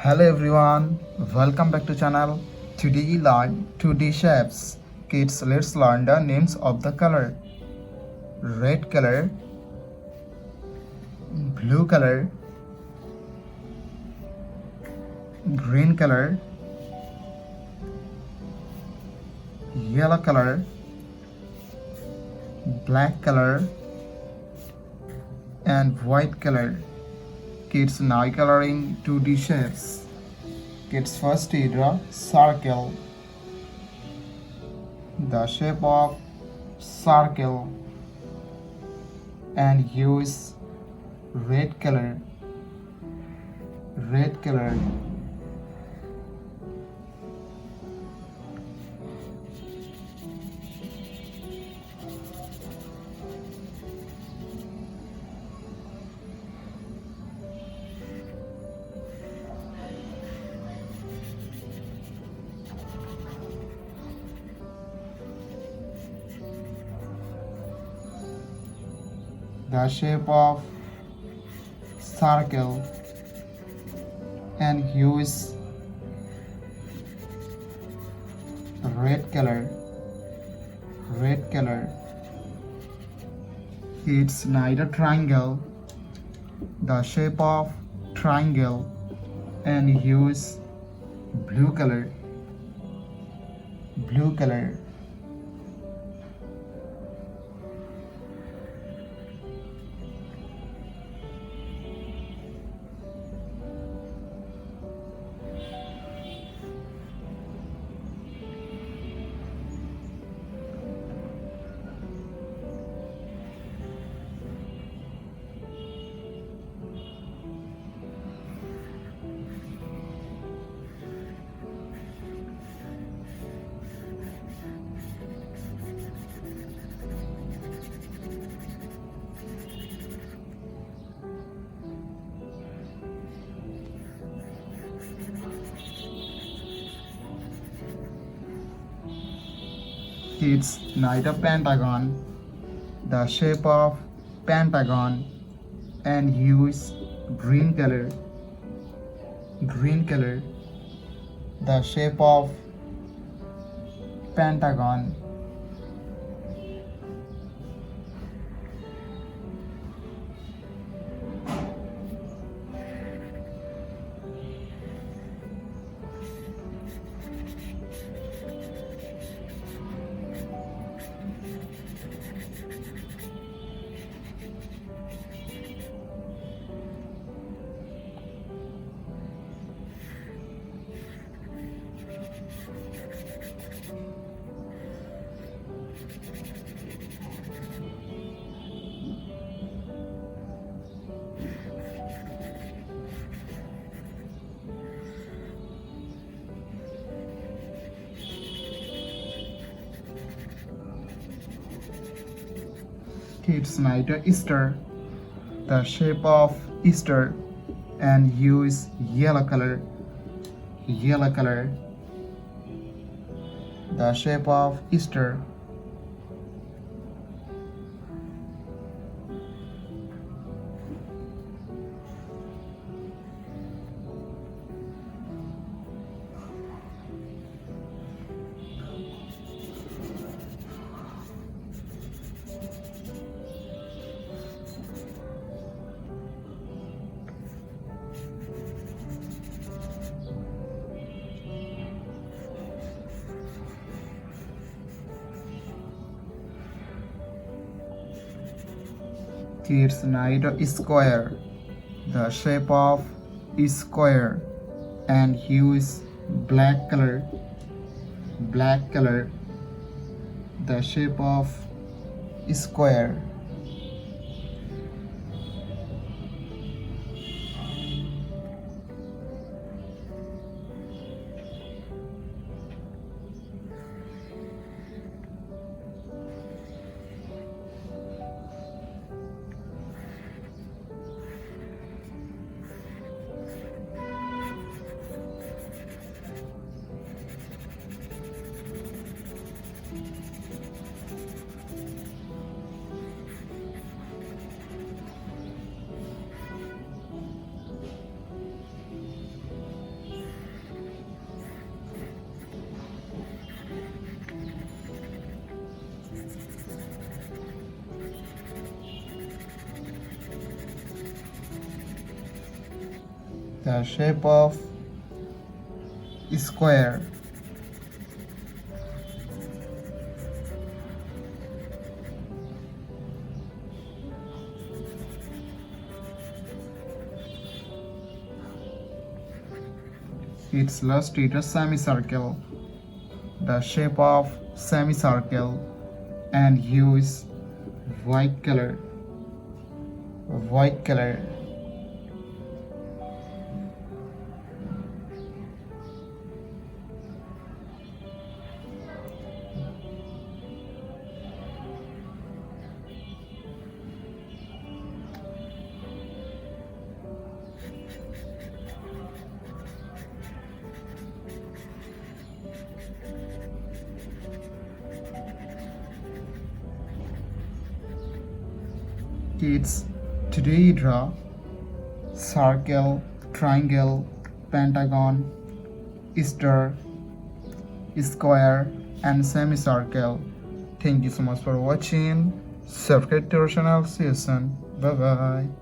Hello everyone, welcome back to channel. Today learn 2D shapes. Kids, let's learn the names of the color. Red color, blue color, green color, yellow color, black color, and white color. Kids, now coloring 2D shapes. Kids, first draw circle. The shape of circle and use red color. The shape of circle and use red color. It's neither triangle. The shape of triangle and use blue color. It's neither pentagon. The shape of pentagon and use green color. The shape of pentagon. Kids, neither Easter. The shape of Easter and use yellow color. The shape of Easter. Kids, neither square. The shape of square and use black color. The shape of square. the shape of square. Its last is a semicircle, the shape of semicircle, and hue is white color. White color. Kids, today draw circle, triangle, pentagon, star, square, and semicircle. Thank you so much for watching. Subscribe to our channel. See you soon. Bye bye.